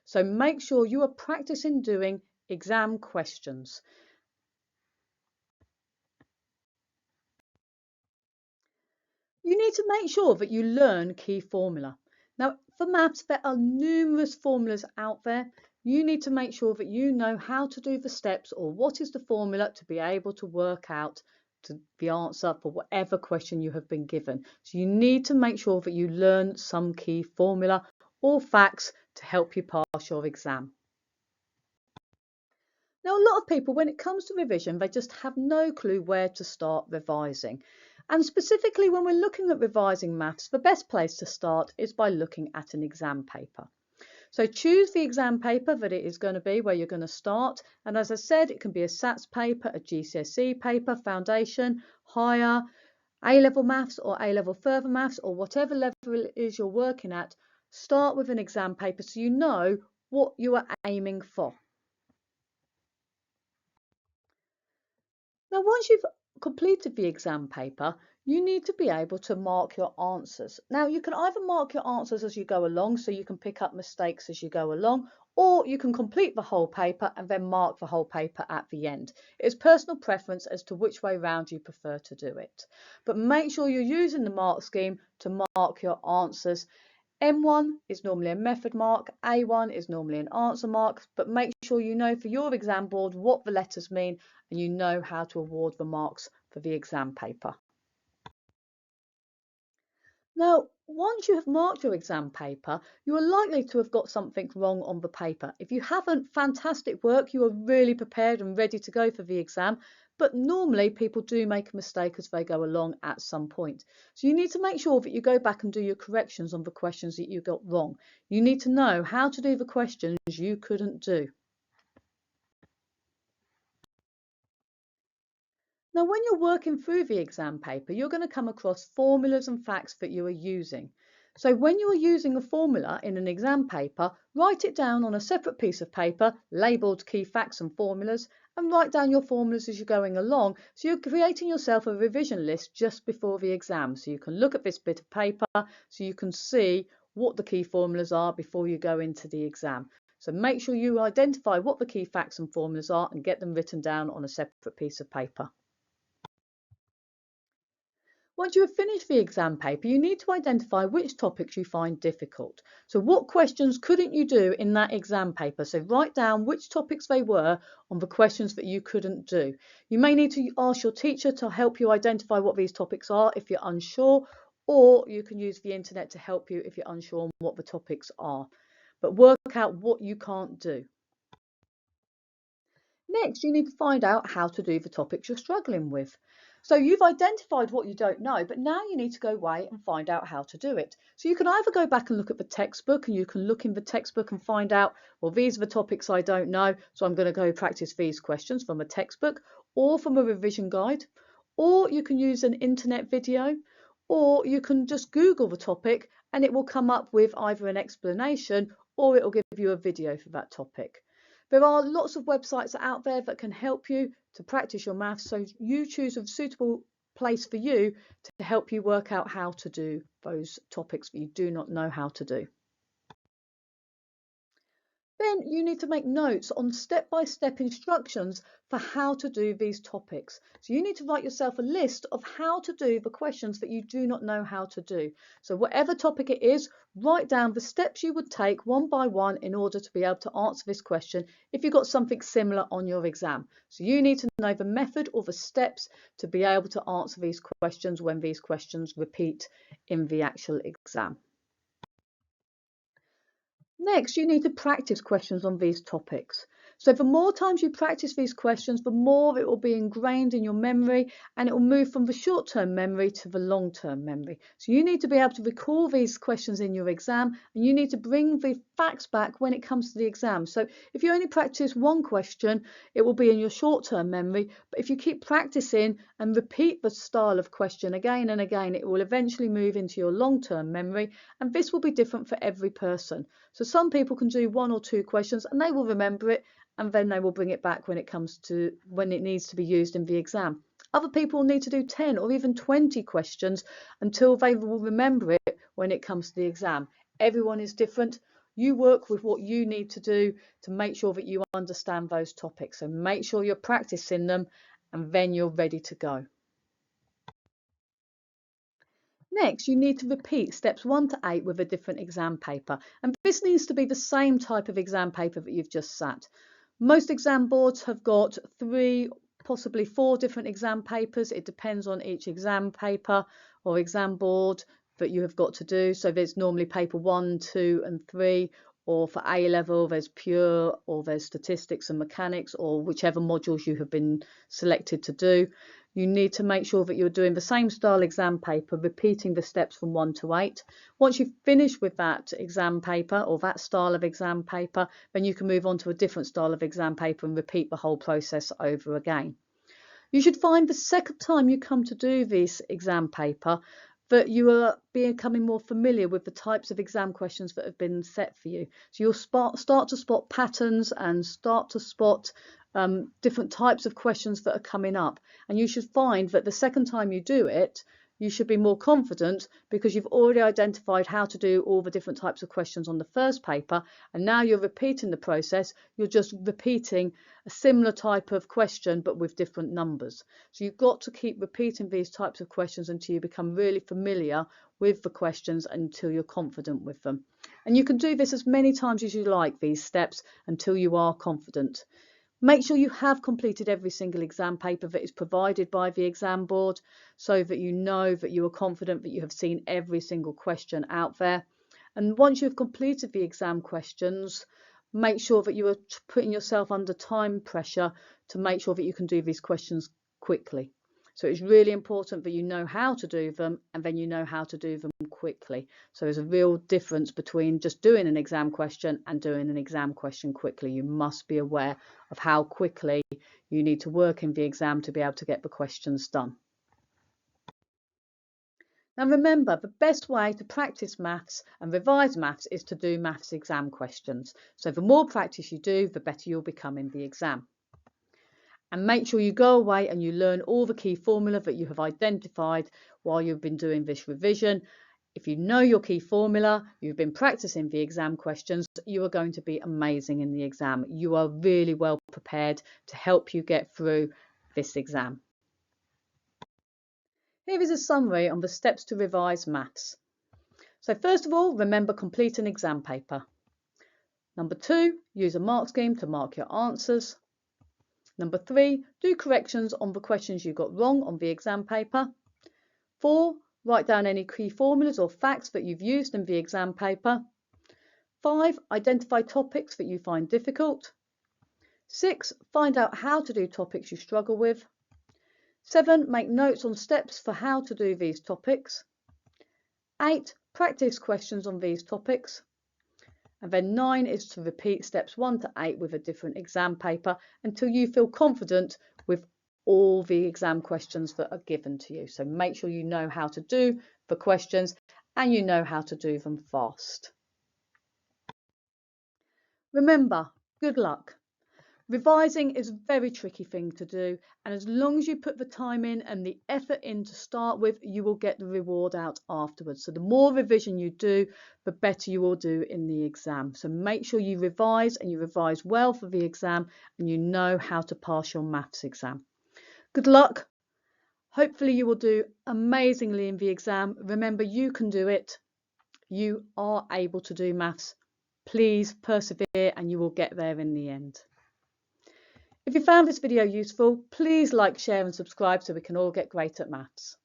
So make sure you are practicing doing exam questions. You need to make sure that you learn key formula. Now, for maths, there are numerous formulas out there. You need to make sure that you know how to do the steps or what is the formula to be able to work out the answer for whatever question you have been given. So you need to make sure that you learn some key formula or facts to help you pass your exam. Now, a lot of people, when it comes to revision, they just have no clue where to start revising. And specifically, when we're looking at revising maths, the best place to start is by looking at an exam paper. So choose the exam paper that it is going to be where you're going to start. And as I said, it can be a SATs paper, a GCSE paper, foundation, higher, A-level maths or A-level further maths, or whatever level it is you're working at. Start with an exam paper so you know what you are aiming for. Now, once you've completed the exam paper, you need to be able to mark your answers. Now, you can either mark your answers as you go along, so you can pick up mistakes as you go along, or you can complete the whole paper and then mark the whole paper at the end. It's personal preference as to which way round you prefer to do it. But make sure you're using the mark scheme to mark your answers. M1 is normally a method mark, A1 is normally an answer mark, but make sure you know for your exam board what the letters mean and you know how to award the marks for the exam paper. Now, once you have marked your exam paper, you are likely to have got something wrong on the paper. If you haven't, fantastic work, you are really prepared and ready to go for the exam. But normally people do make a mistake as they go along at some point. So you need to make sure that you go back and do your corrections on the questions that you got wrong. You need to know how to do the questions you couldn't do. Now, when you're working through the exam paper, you're going to come across formulas and facts that you are using. So when you are using a formula in an exam paper, write it down on a separate piece of paper, labelled key facts and formulas, and write down your formulas as you're going along. So you're creating yourself a revision list just before the exam. So you can look at this bit of paper, so you can see what the key formulas are before you go into the exam. So make sure you identify what the key facts and formulas are and get them written down on a separate piece of paper. Once you have finished the exam paper, you need to identify which topics you find difficult. So what questions couldn't you do in that exam paper? So write down which topics they were on the questions that you couldn't do. You may need to ask your teacher to help you identify what these topics are if you're unsure, or you can use the internet to help you if you're unsure on what the topics are. But work out what you can't do. Next, you need to find out how to do the topics you're struggling with. So you've identified what you don't know, but now you need to go away and find out how to do it. So you can either go back and look at the textbook and you can look in the textbook and find out, well, these are the topics I don't know, so I'm going to go practice these questions from a textbook or from a revision guide, or you can use an internet video, or you can just Google the topic and it will come up with either an explanation or it will give you a video for that topic. There are lots of websites out there that can help you to practice your maths, so you choose a suitable place for you to help you work out how to do those topics that you do not know how to do. Then you need to make notes on step-by-step instructions for how to do these topics. So you need to write yourself a list of how to do the questions that you do not know how to do. So whatever topic it is, write down the steps you would take one by one in order to be able to answer this question if you've got something similar on your exam. So you need to know the method or the steps to be able to answer these questions when these questions repeat in the actual exam. Next, you need to practice questions on these topics. So the more times you practice these questions, the more it will be ingrained in your memory and it will move from the short-term memory to the long-term memory. So you need to be able to recall these questions in your exam and you need to bring the facts back when it comes to the exam. So if you only practice one question, it will be in your short-term memory. But if you keep practicing and repeat the style of question again and again, it will eventually move into your long-term memory, and this will be different for every person. So some people can do one or two questions and they will remember it and then they will bring it back when it needs to be used in the exam. Other people need to do 10 or even 20 questions until they will remember it when it comes to the exam. Everyone is different. You work with what you need to do to make sure that you understand those topics. So make sure you're practicing them and then you're ready to go. Next, you need to repeat steps 1 to 8 with a different exam paper. And this needs to be the same type of exam paper that you've just sat. Most exam boards have got 3, possibly 4 different exam papers. It depends on each exam paper or exam board that you have got to do. So there's normally paper 1, 2 and 3, or for A level there's pure, or there's statistics and mechanics, or whichever modules you have been selected to do. You need to make sure that you're doing the same style exam paper, repeating the steps from 1 to 8. Once you've finished with that exam paper or that style of exam paper, then you can move on to a different style of exam paper and repeat the whole process over again. You should find the second time you come to do this exam paper that you are becoming more familiar with the types of exam questions that have been set for you. So you'll start to spot patterns and start to spot different types of questions that are coming up. And you should find that the second time you do it, you should be more confident because you've already identified how to do all the different types of questions on the first paper, and now you're repeating the process. You're just repeating a similar type of question but with different numbers. So you've got to keep repeating these types of questions until you become really familiar with the questions, until you're confident with them. And you can do this as many times as you like, these steps, until you are confident. Make sure you have completed every single exam paper that is provided by the exam board, so that you know that you are confident that you have seen every single question out there. And once you've completed the exam questions, make sure that you are putting yourself under time pressure to make sure that you can do these questions quickly. So it's really important that you know how to do them, and then you know how to do them quickly. So there's a real difference between just doing an exam question and doing an exam question quickly. You must be aware of how quickly you need to work in the exam to be able to get the questions done. Now remember, the best way to practice maths and revise maths is to do maths exam questions. So the more practice you do, the better you'll become in the exam. And make sure you go away and you learn all the key formula that you have identified while you've been doing this revision. If you know your key formula, you've been practicing the exam questions, you are going to be amazing in the exam. You are really well prepared to help you get through this exam. Here is a summary on the steps to revise maths. So first of all, remember, complete an exam paper. Number 2, use a mark scheme to mark your answers. Number 3, do corrections on the questions you got wrong on the exam paper. 4, write down any key formulas or facts that you've used in the exam paper. 5, identify topics that you find difficult. 6, find out how to do topics you struggle with. 7, make notes on steps for how to do these topics. 8, practice questions on these topics. And then 9 is to repeat steps 1 to 8 with a different exam paper until you feel confident with all the exam questions that are given to you. So make sure you know how to do the questions and you know how to do them fast. Remember, good luck. Revising is a very tricky thing to do, and as long as you put the time in and the effort in to start with, you will get the reward out afterwards. So the more revision you do, the better you will do in the exam. So make sure you revise, and you revise well for the exam, and you know how to pass your maths exam. Good luck. Hopefully you will do amazingly in the exam. Remember, you can do it. You are able to do maths. Please persevere and you will get there in the end. If you found this video useful, please like, share and subscribe so we can all get great at maths.